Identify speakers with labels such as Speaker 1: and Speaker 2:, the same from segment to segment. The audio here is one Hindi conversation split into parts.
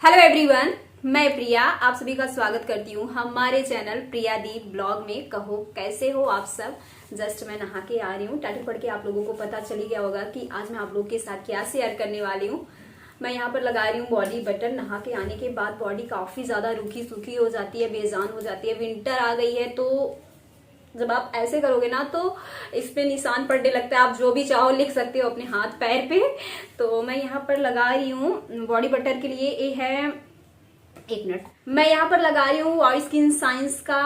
Speaker 1: हेलो एवरीवन, मैं प्रिया आप सभी का स्वागत करती हूँ हमारे चैनल प्रिया दीप ब्लॉग में। कहो कैसे हो आप सब। जस्ट मैं नहा के आ रही हूँ। टाइटल पढ़ के आप लोगों को पता चल ही गया होगा कि आज मैं आप लोगों के साथ क्या शेयर करने वाली हूँ। मैं यहाँ पर लगा रही हूँ बॉडी बटर। नहा के आने के बाद बॉडी काफी ज्यादा रूखी सूखी हो जाती है, बेजान हो जाती है। विंटर आ गई है तो जब आप ऐसे करोगे ना तो इस पे निशान पड़ने लगता है। आप जो भी चाहो लिख सकते हो अपने हाथ पैर पे। तो मैं यहाँ पर लगा रही हूँ बॉडी बटर के लिए। ये है, एक मिनट, मैं यहाँ पर लगा रही हूँ ऑयल स्किन साइंस का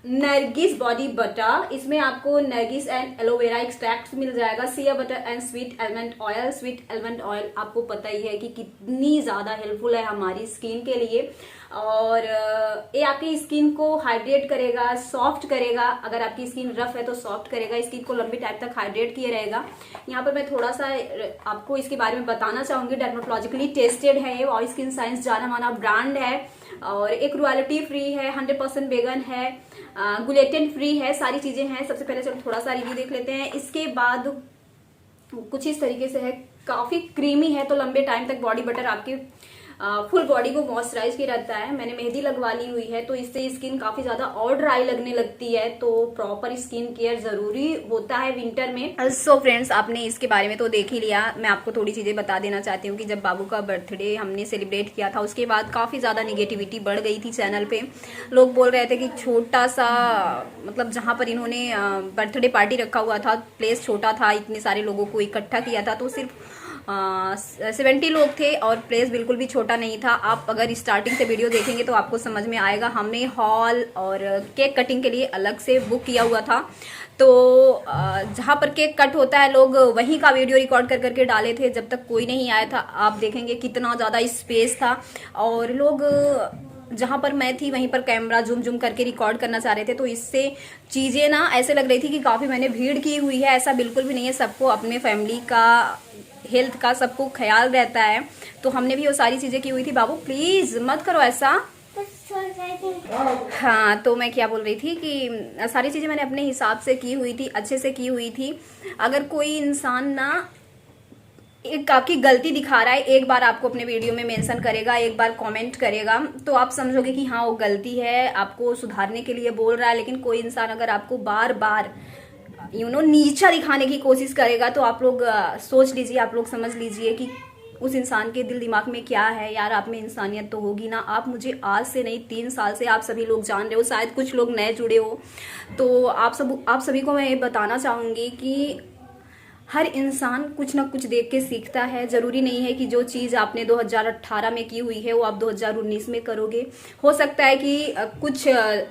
Speaker 1: नरगिस बॉडी बटर। इसमें आपको नरगिस एंड एलोवेरा एक्सट्रैक्ट मिल जाएगा, Siya butter and sweet almond oil. Sweet almond oil आपको पता ही है कि कितनी ज्यादा हेल्पफुल है हमारी स्किन के लिए। और ये आपकी स्किन को हाइड्रेट करेगा, सॉफ्ट करेगा। अगर आपकी स्किन रफ है तो सॉफ्ट करेगा, स्किन को लंबी टाइम तक हाइड्रेट किए रहेगा। यहाँ पर मैं थोड़ा सा आपको इसके बारे में बताना चाहूंगी। डर्मेटोलॉजिकली टेस्टेड है ये, ऑयल स्किन साइंस जाना माना ब्रांड है और एक क्रुएलिटी फ्री है, 100% वेगन है, ग्लूटेन फ्री है, सारी चीजें हैं। सबसे पहले चलो थोड़ा सा रिव्यू देख लेते हैं। इसके बाद कुछ इस तरीके से है, काफी क्रीमी है तो लंबे टाइम तक बॉडी बटर आपके फुल बॉडी को मॉइस्चराइज किया रहता है। मैंने मेहंदी लगवा ली हुई है तो इससे स्किन काफी ज्यादा और ड्राई लगने लगती है, तो प्रॉपर स्किन केयर जरूरी होता है विंटर में। सो फ्रेंड्स, आपने इसके बारे में तो देख ही लिया। मैं आपको थोड़ी चीजें बता देना चाहती हूँ कि जब बाबू का बर्थडे हमने सेलिब्रेट किया था उसके बाद काफी ज्यादा निगेटिविटी बढ़ गई थी चैनल पे। लोग बोल रहे थे कि छोटा सा, मतलब जहां पर इन्होंने बर्थडे पार्टी रखा हुआ था प्लेस छोटा था, इतने सारे लोगों को इकट्ठा किया था तो सिर्फ 70 लोग थे और प्लेस बिल्कुल भी छोटा नहीं था। आप अगर स्टार्टिंग से वीडियो देखेंगे तो आपको समझ में आएगा। हमने हॉल और केक कटिंग के लिए अलग से बुक किया हुआ था, तो जहाँ पर केक कट होता है लोग वहीं का वीडियो रिकॉर्ड कर करके डाले थे जब तक कोई नहीं आया था। आप देखेंगे कितना ज़्यादा स्पेस था और लोग जहाँ पर मैं थी वहीं पर कैमरा जूम जूम करके रिकॉर्ड करना चाह रहे थे, तो इससे चीज़ें ना ऐसे लग रही थी कि काफ़ी मैंने भीड़ की हुई है। ऐसा बिल्कुल भी नहीं है। सबको अपने फैमिली का, हेल्थ का सबको ख्याल रहता है, तो हमने भी वो सारी चीजें की हुई थी। बाबू प्लीज मत करो ऐसा। हाँ, तो मैं क्या बोल रही थी कि सारी चीजें मैंने अपने हिसाब से की हुई थी, अच्छे से की हुई थी। अगर कोई इंसान ना एक आपकी गलती दिखा रहा है, एक बार आपको अपने वीडियो में मेंशन करेगा, एक बार कमेंट करेगा, तो आप समझोगे कि हाँ वो गलती है, आपको सुधारने के लिए बोल रहा है। लेकिन कोई इंसान अगर आपको बार बार नीचा दिखाने की कोशिश करेगा तो आप लोग सोच लीजिए, आप लोग समझ लीजिए कि उस इंसान के दिल दिमाग में क्या है। यार आप में इंसानियत तो होगी ना। आप मुझे आज से नहीं 3 साल से आप सभी लोग जान रहे हो, शायद कुछ लोग नए जुड़े हो, तो आप सभी को मैं ये बताना चाहूंगी कि हर इंसान कुछ ना कुछ देख के सीखता है। जरूरी नहीं है कि जो चीज़ आपने 2018 में की हुई है वो आप 2019 में करोगे। हो सकता है कि कुछ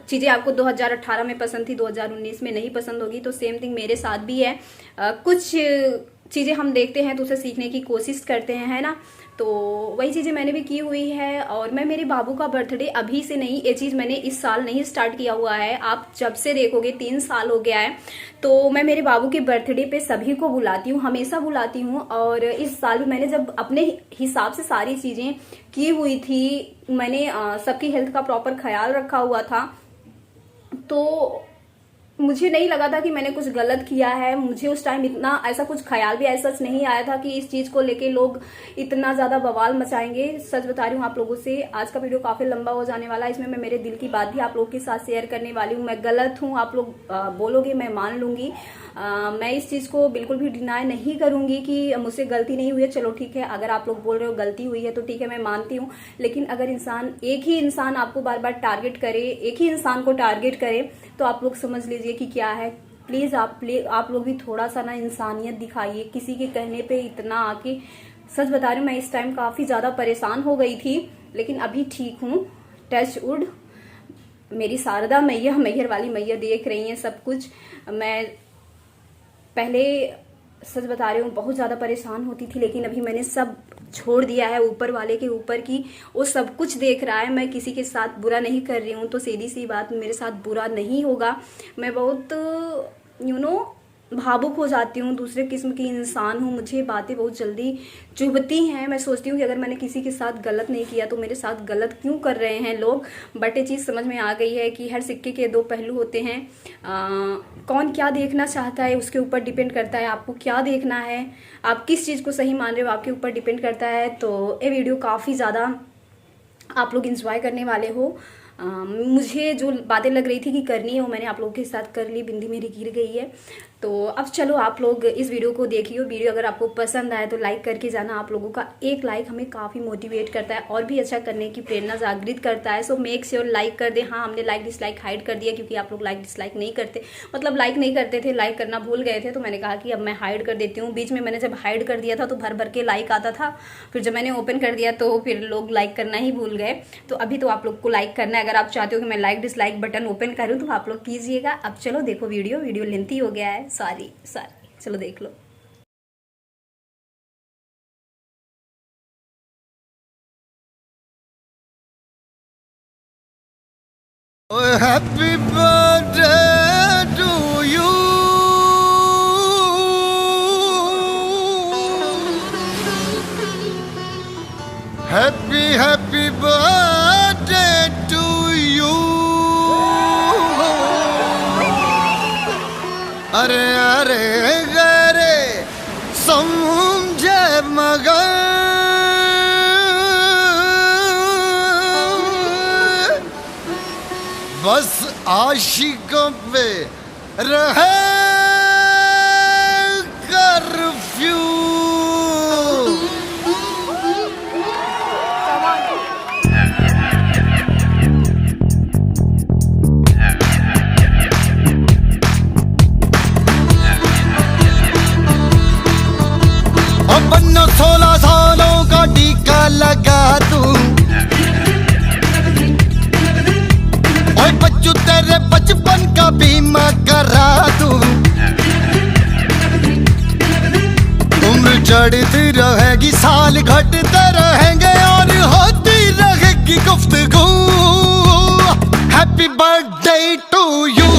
Speaker 1: चीज़ें आपको 2018 में पसंद थी 2019 में नहीं पसंद होगी, तो सेम थिंग मेरे साथ भी है। कुछ चीज़ें हम देखते हैं तो उसे सीखने की कोशिश करते हैं, है ना। तो वही चीज़ें मैंने भी की हुई है। और मैं मेरे बाबू का बर्थडे अभी से नहीं, ये चीज़ मैंने इस साल नहीं स्टार्ट किया हुआ है। आप जब से देखोगे 3 साल हो गया है, तो मैं मेरे बाबू के बर्थडे पे सभी को बुलाती हूँ, हमेशा बुलाती हूँ। और इस साल भी मैंने जब अपने हिसाब से सारी चीज़ें की हुई थी, मैंने सबकी हेल्थ का प्रॉपर ख्याल रखा हुआ था, तो मुझे नहीं लगा था कि मैंने कुछ गलत किया है। मुझे उस टाइम इतना ऐसा कुछ ख्याल भी ऐसा नहीं आया था कि इस चीज को लेके लोग इतना ज्यादा बवाल मचाएंगे। सच बता रही हूँ आप लोगों से, आज का वीडियो काफी लंबा हो जाने वाला है। इसमें मैं मेरे दिल की बात भी आप लोगों के साथ शेयर करने वाली हूँ। मैं गलत हूँ, आप लोग बोलोगे, मैं मान लूंगी। मैं इस चीज को बिल्कुल भी डिनाई नहीं करूंगी कि मुझसे गलती नहीं हुई है। चलो ठीक है, अगर आप लोग बोल रहे हो गलती हुई है तो ठीक है, मैं मानती हूँ। लेकिन अगर एक ही इंसान आपको बार बार टारगेट करे, एक ही इंसान को टारगेट करे, तो आप लोग समझ लीजिए कि क्या है। प्लीज आप लोग भी थोड़ा सा ना इंसानियत दिखाइए। किसी के कहने पे इतना आके, सच बता रही हूँ मैं इस टाइम काफी ज्यादा परेशान हो गई थी, लेकिन अभी ठीक हूँ। Touch wood. मेरी शारदा मैया, मैहर वाली मैया देख रही है सब कुछ। मैं पहले सच बता रही हूँ बहुत ज्यादा परेशान होती थी, लेकिन अभी मैंने सब छोड़ दिया है। ऊपर वाले के ऊपर की वो सब कुछ देख रहा है। मैं किसी के साथ बुरा नहीं कर रही हूँ, तो सीधी सी बात, मेरे साथ बुरा नहीं होगा। मैं बहुत भावुक हो जाती हूँ, दूसरे किस्म की इंसान हूँ। मुझे बातें बहुत जल्दी चुभती हैं। मैं सोचती हूँ कि अगर मैंने किसी के साथ गलत नहीं किया तो मेरे साथ गलत क्यों कर रहे हैं लोग। बट ये चीज़ समझ में आ गई है कि हर सिक्के के 2 पहलू होते हैं। कौन क्या देखना चाहता है उसके ऊपर डिपेंड करता है। आपको क्या देखना है, आप किस चीज़ को सही मान रहे हो, आपके ऊपर डिपेंड करता है। तो ये वीडियो काफ़ी ज़्यादा आप लोग इंजॉय करने वाले हो। मुझे जो बातें लग रही थी कि करनी है वो मैंने आप लोगों के साथ कर ली, बिंदी मेरी गिर गई है। तो अब चलो आप लोग इस वीडियो को देखिए। वीडियो अगर आपको पसंद आए तो लाइक करके जाना। आप लोगों का एक लाइक हमें काफ़ी मोटिवेट करता है और भी अच्छा करने की प्रेरणा जागृत करता है। सो मेक श्योर लाइक कर दें। हाँ, हमने लाइक डिसलाइक हाइड कर दिया क्योंकि आप लोग लाइक डिसलाइक नहीं करते, मतलब लाइक नहीं करते थे, लाइक करना भूल गए थे। तो मैंने कहा कि अब मैं हाइड कर देती हूँ। बीच में मैंने जब हाइड कर दिया था तो भर भर के लाइक आता था, फिर जब मैंने ओपन कर दिया तो फिर लोग लाइक करना ही भूल गए। तो अभी तो आप लोग को लाइक करना है। अगर आप चाहते हो कि मैं लाइक डिसलाइक बटन ओपन करूँ तो आप लोग कीजिएगा। अब चलो देखो वीडियो लेंथी हो गया है, सॉरी, चलो देख लो।
Speaker 2: Happy birthday to you, happy happy birthday to you. अरे अरे गरे समझे मगर बस आशिकों पे रहे कर्फ्यू। और बन्नो 16 सालों का टीका लगा दूं, और बच्चू तेरे बचपन का बीमा करा दूं। उम्र चढ़ती रहेगी, साल घटते रहेंगे और होती रहेगी गुफ्तगू। Happy birthday to you,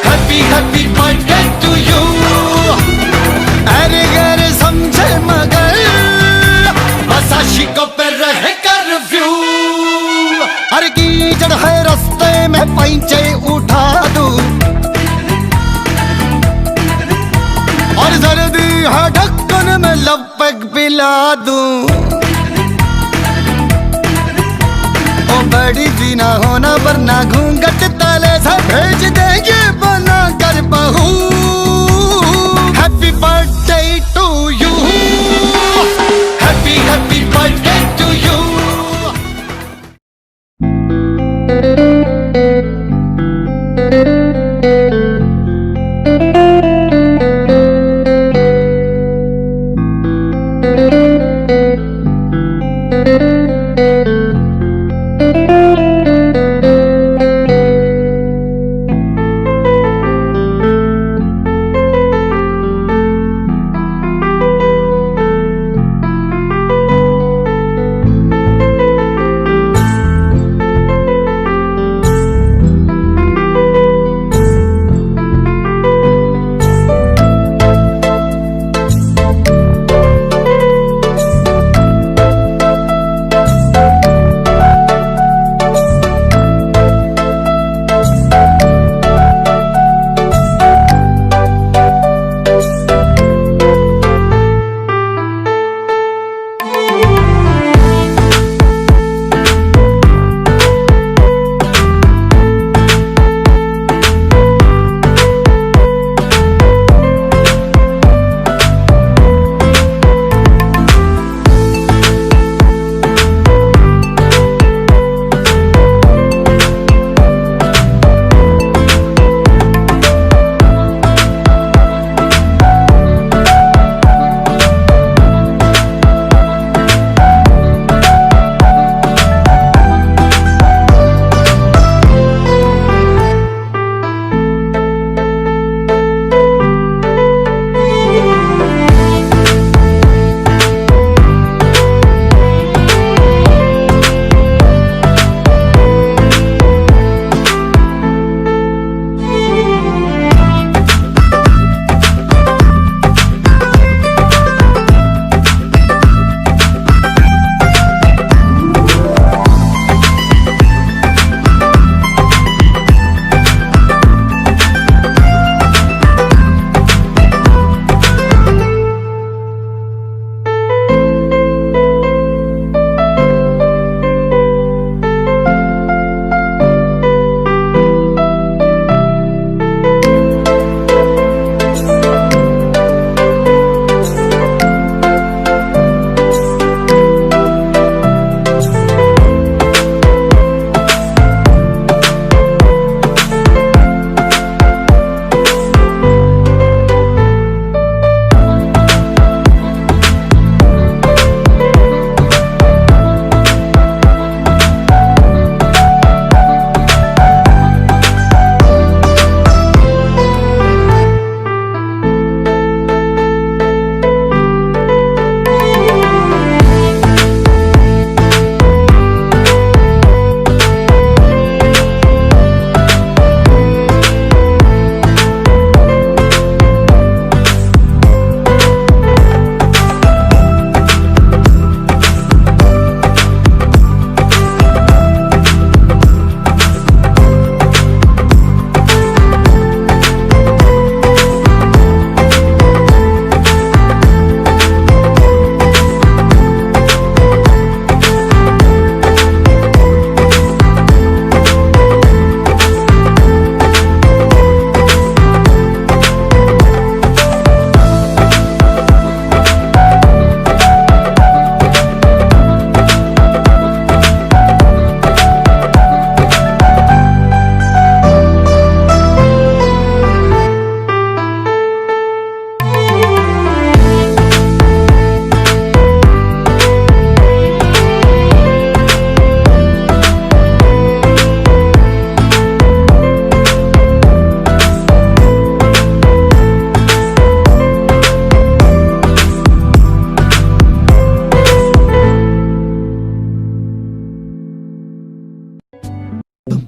Speaker 2: happy happy birthday to you. अरे गरे समझे मगर बस आशिकों पे रहे कर्फ्यू। हर कीचड़ है रास्ते में पैंचे उठा दूं, और सर्दी है ढक्कन में लपक पिला दूं। ओ बड़ी भी ना होना वरना घूंघट तले से भेज देंगे बना कर बहू। Happy birthday to you, happy happy birthday to you.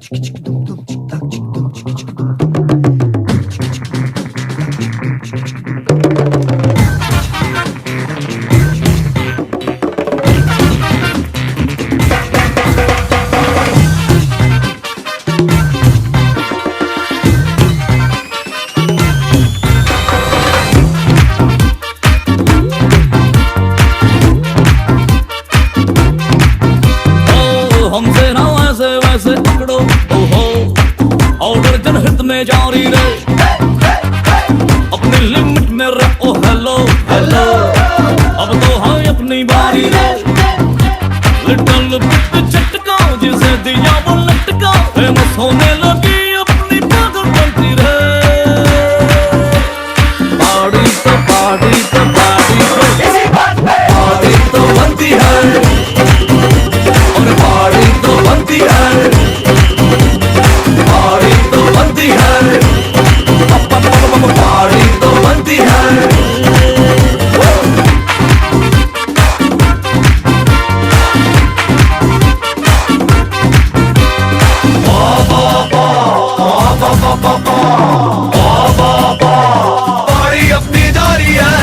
Speaker 3: हमसे ना वैसे वैसे पकड़ो ओहो ऑर्डर जनहित में जारी रहे अपनी लिमिट में रहो हेलो हेलो अब तो है अपनी बारी रे लिटिल बिट झटका जिसे दिया वो लटका फेमस होने लगी अपनी पागल बनती रे पार्टी तो पार्टी तो पार्टी तो पार्टी तो बनती है और पार्टी तो बनती है पार्टी तो बनती है पार्टी तो बनती है पार्टी अपनी जारी है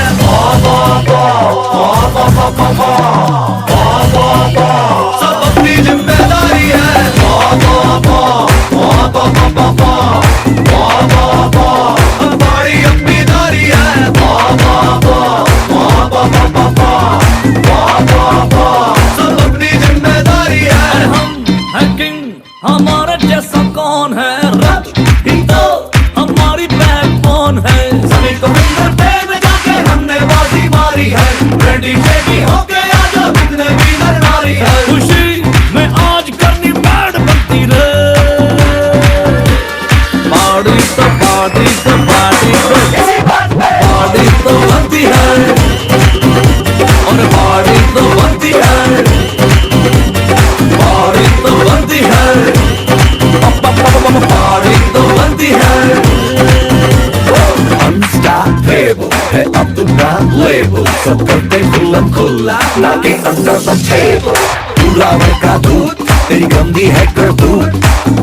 Speaker 3: सब अपनी जिम्मेदारी है पार्टी अपनी जारी है सब अपनी जिम्मेदारी है हम हैं किंग हमारे जैसा कौन है रब ही तो हमारी बैकबोन है सभी को मिलकर टेम जाके हमने बाजी मारी है रेडी शेडी होके आजा कितने भी नर नारी है खुशी में आज करनी बैड बनती रे पार्टी तो पार्टी तो पार्टी तो पार्टी तो बनती है और पार्टी तो बनती है पार्टी तो बनती है पार्टी तो बनती है Unstoppable है अब तुम्हारा लेबल सब करते खुल्लम खुल्ला नाके अंदर द टेबल पूरा का दूध तेरी गंदी है करतूत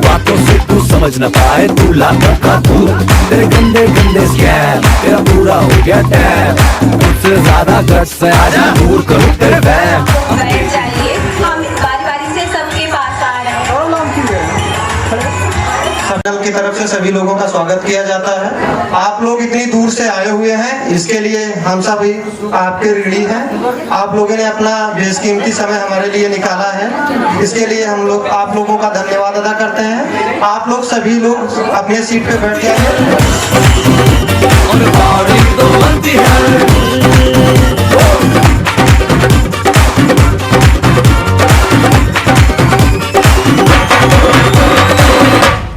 Speaker 3: बातों से तू समझ न पाए तू लाता का दूध तेरे गंदे गंदे स्कैम तेरा पूरा हो गया टैम मुझसे ज्यादा गट्स से आजा दूर करूं तेरे वैम
Speaker 4: बैठ जाइए हम बारी बारी से सबके पास आ रहे हैं
Speaker 5: दल की तरफ से सभी लोगों का स्वागत किया जाता है। आप लोग इतनी दूर से आए हुए हैं, इसके लिए हम सभी आपके ऋणी हैं। आप लोगों ने अपना बेशकीमती समय हमारे लिए निकाला है, इसके लिए हम लोग आप लोगों का धन्यवाद अदा करते हैं। आप लोग सभी लोग अपने सीट पे बैठ जाइए।
Speaker 3: और पार्टी तो बनती है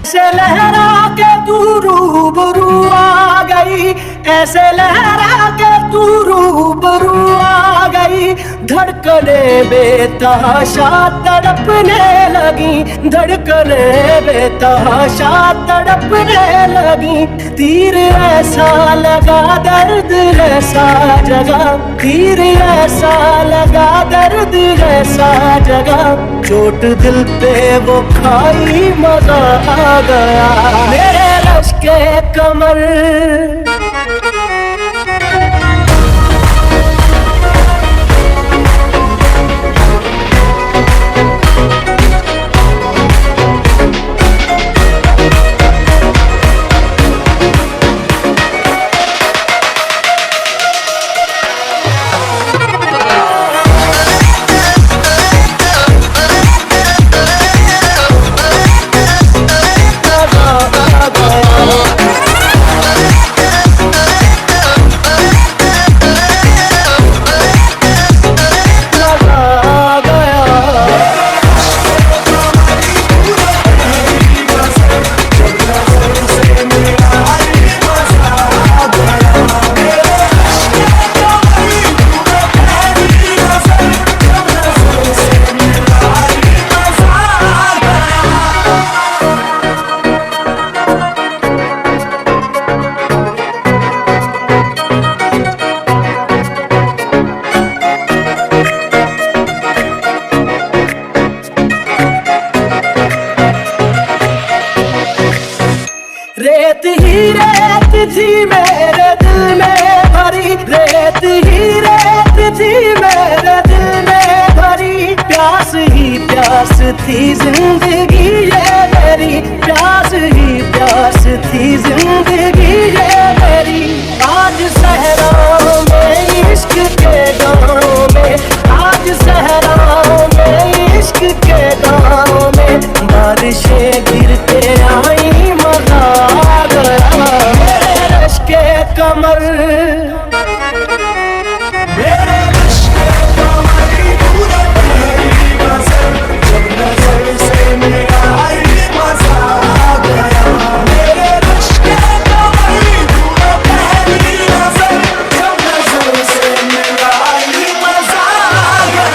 Speaker 6: ऐसे लहरा के तू रूबरू आ गई, ऐसे लहरा के तू रूबरू आ गई। धड़कने बेतहाशा तड़पने लगी, धड़कने बेतहाशा तड़पने लगी। तीर ऐसा लगा दर्द ऐसा जगा, तीर ऐसा लगा दर्द ऐसा जगा। चोट दिल पे वो खाई मजा आ गया मेरे रश के कमर। थी मेरे दिल में भरी, रेत ही रेत थी मेरे दिल में भरी। प्यास ही प्यास थी जिंदगी ये मेरी, प्यास ही प्यास थी जिंदगी ये मेरी। आज सहराओं में इश्क के गाँव में, आज सहराओं में इश्क के गाँव में, बारिशें गिरते आई मजा आ गया। मेरे रश के कमर, मेरे रश के कमर पूरा तेरी गजल, जब नजर से मेरा आई मजा आ गया। मेरे रश के कमर पूरा तेरी गजल, जब नजर से मेरा आई मजा आ गया।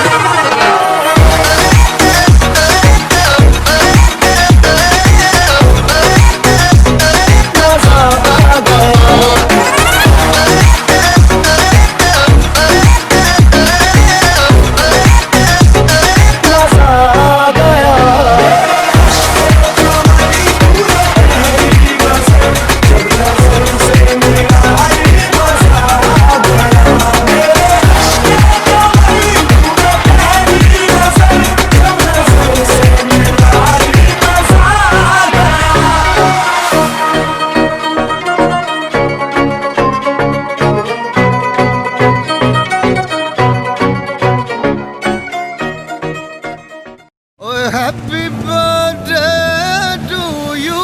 Speaker 2: Happy birthday to you.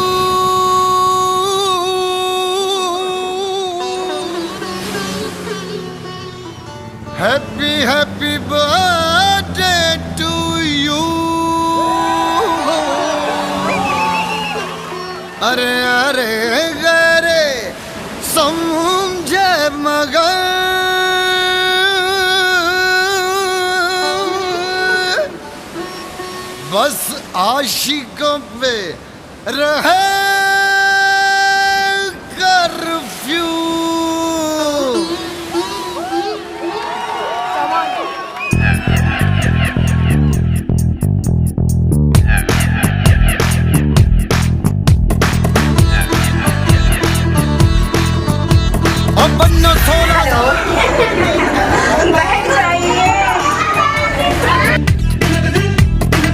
Speaker 2: Happy birthday to you. अरे अरे गरे समझे मगर बस आशिकों पे रहे कर्फ्यू। और बनना थोड़ा
Speaker 4: बैठ जाइए।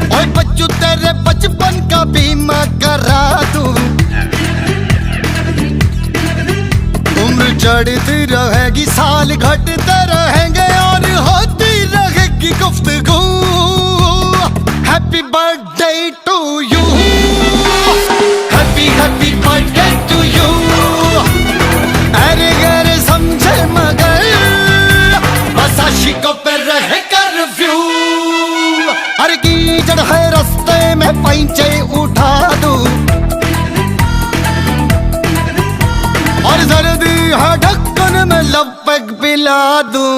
Speaker 2: ओए बच्चू तेरे बचपन का बीमा करा दूं, उम्र चढ़ती रहेगी साल घटते रहेंगे और होती रहेगी गुफ्तगू। Happy birthday to you, happy birthday to you. अरे गरे समझे मगर बस आशिकों पे रहे कर्फ्यू। हर कीचड़ है रास्ते में पैंचे उठा दूं, और सर्दी है ढक्कन में लपक पिला दूं।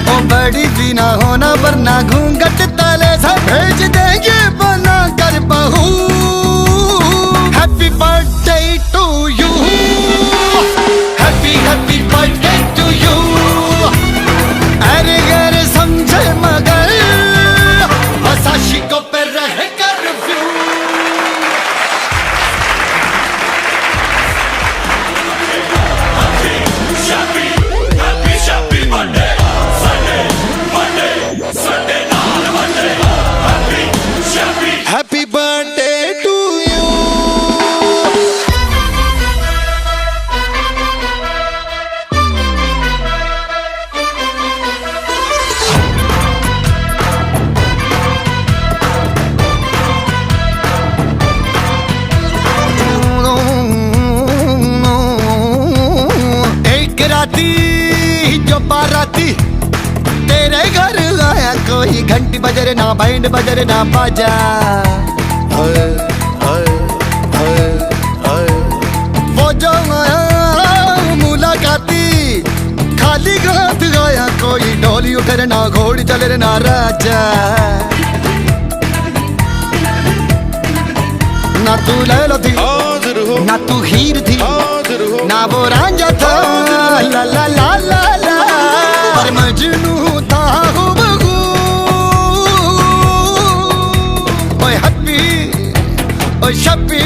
Speaker 2: ओ बड़ी भी ना होना वरना घूंघट तले से भेज देंगे बना कर बहू। Happy birthday to you, happy birthday to you. अरे गरे समझे मगर बस आशिकों पे रहे curfew. Happy birthday to you. एक राती जो बाराती तेरे घर आया, कोई घंटी बजरे ना बैंड बजरे ना बाजा। हाय, हाय, हाय, हाय। वो जो आया मुलाकाती खाली हाथ आया, कोई डोली उठे ना घोड़ी चले ना राजा। ना तू लैला थी ना तू हीर थी ना वो रांझा था, ला ला ला ला ला, पर मजनू था हुबहू। ओए हैप्पी ओए शप्पी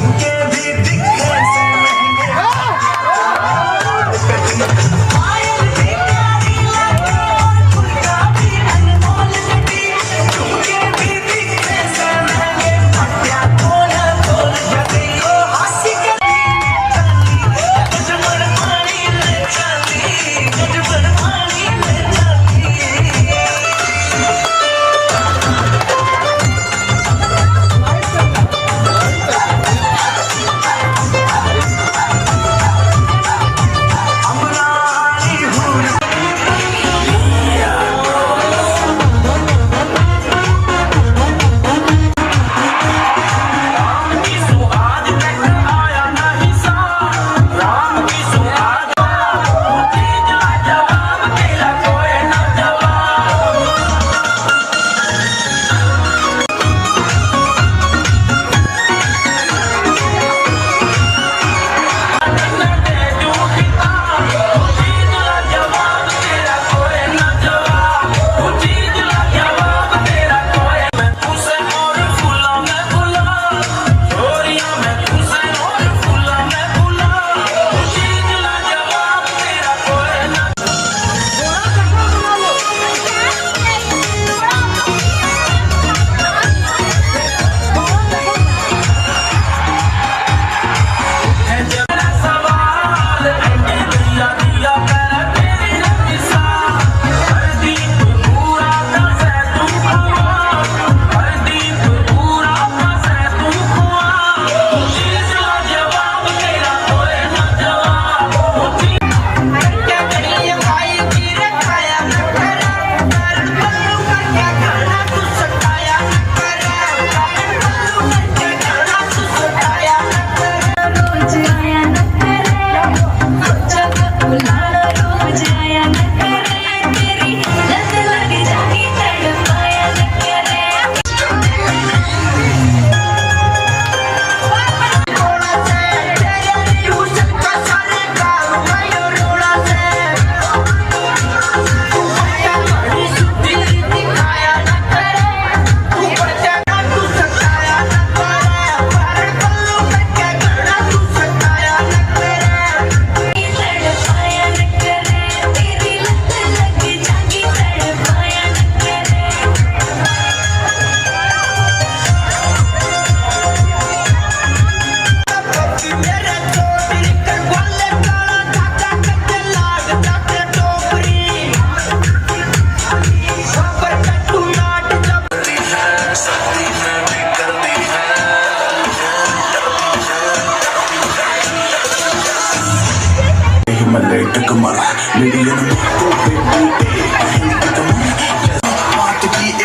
Speaker 6: झुमके भी दिखे से महंगे पायल भी प्यारी लगे और फुलका भी अनमोल लगी झुमके भी दिखे से महंगे पट्टिया तोल तोल जगी ओ हंसी गली गजबड़ पानी में चली गजबड़ पानी में चली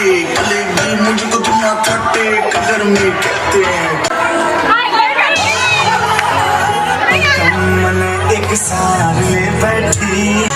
Speaker 6: मुझको दुनिया खट्टे कदर में कहते हैं मैंने एक साल में बैठी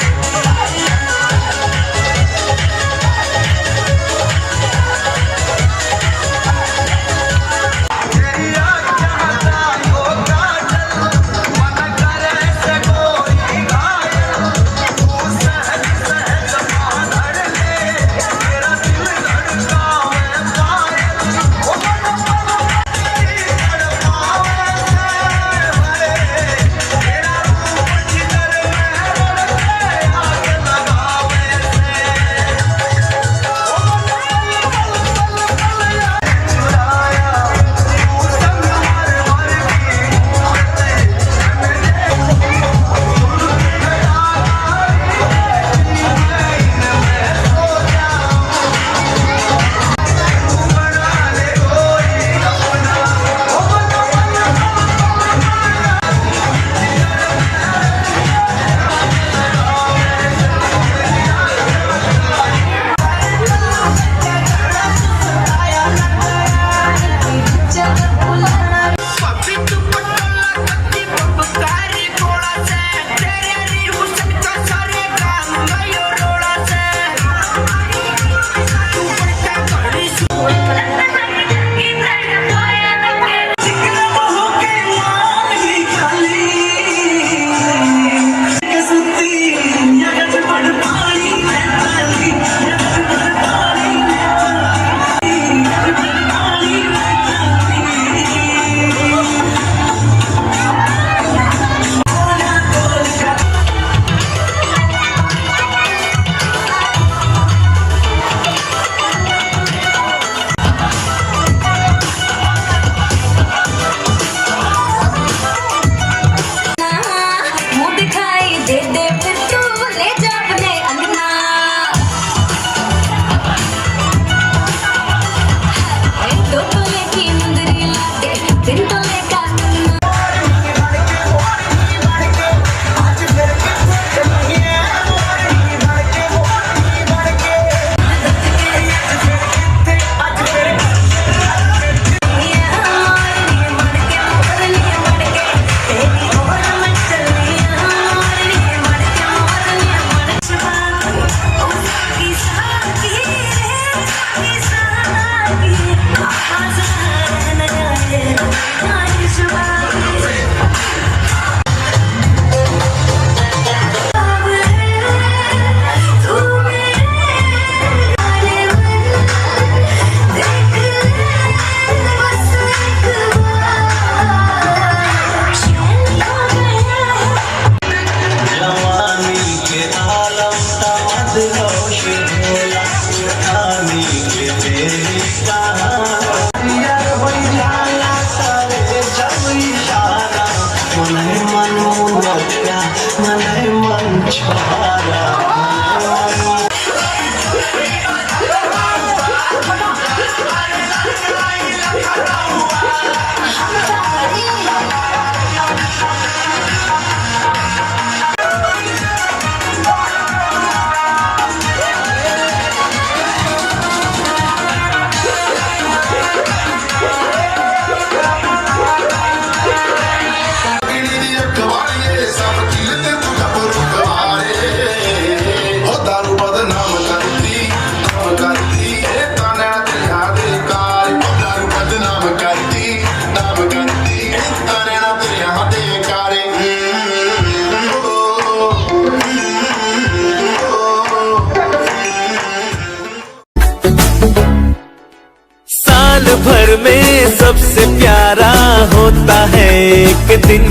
Speaker 6: आता है एक दिन,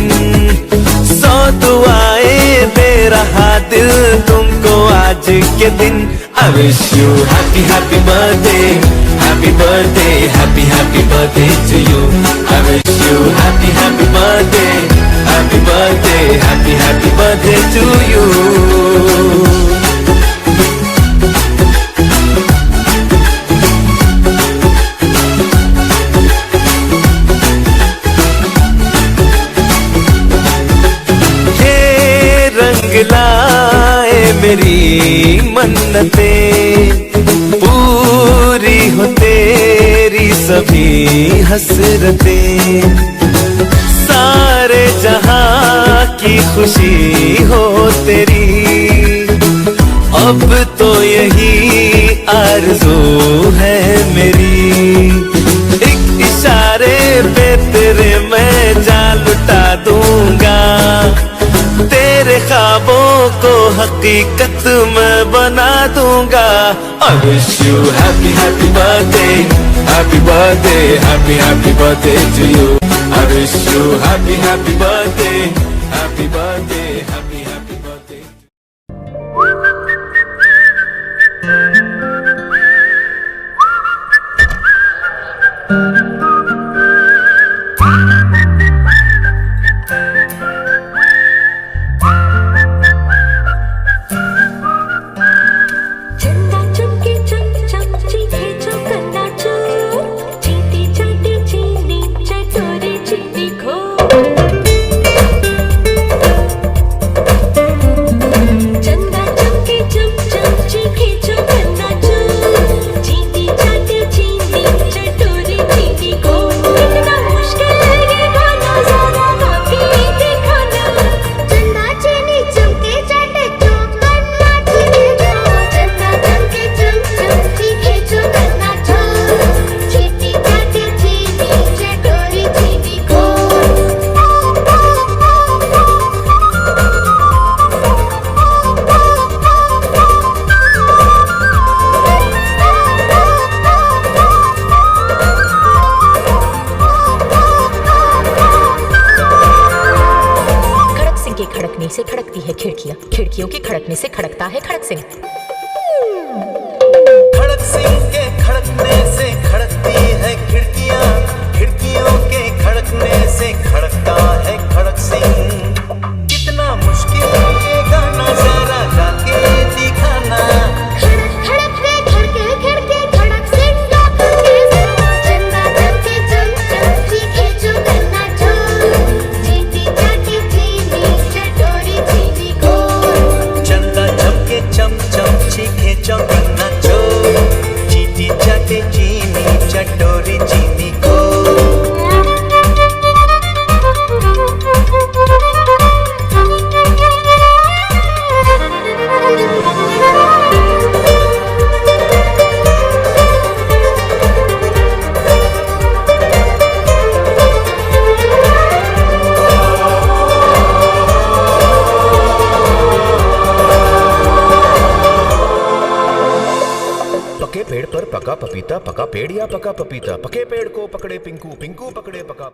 Speaker 6: 100 दुआएं दे रहा दिल तुमको आज के दिन। I wish you happy happy birthday, happy birthday, happy happy birthday to you. I wish you happy happy birthday, happy birthday, happy happy birthday to you. लाए मेरी मन्नतें, पूरी हो तेरी सभी हसरतें, सारे जहां की खुशी हो तेरी, अब तो यही आरज़ू है मेरी। एक इशारे पे तेरे मैं जान लुटा दूंगा, तेरे ख्वाबों को हकीकत में बना दूंगा। I wish you happy happy birthday, happy birthday, happy happy birthday to you. I wish you happy happy birthday, happy birthday, happy happy birthday.
Speaker 7: से खड़कती है खिड़कियां, खिड़कियों के खड़कने से खड़कता है खड़क सिंह।
Speaker 6: खड़क सिंह के खड़कने से खड़कती है खिड़कियां, खिड़कियों के खड़कने से खड़कता है खड़क सिंह। कितना मुश्किल ये गाना जरा गा के दिखाना।
Speaker 8: खड़क रे खड़के खड़के खड़क सिंह गा के चंदा चमके चम चीखे जो करना जो चीटी चाटी चीनी चटोरी चीनी को।
Speaker 6: चंदा चमके चम चीखे जो करना जो चीटी चाटी चीनी चटोरी चीनी को। पके पेड़ पर पका पपीता, पका पेड़ या पका पपीता, पके पेड़ को पकड़े पिंकू, पिंकू पकड़े पका।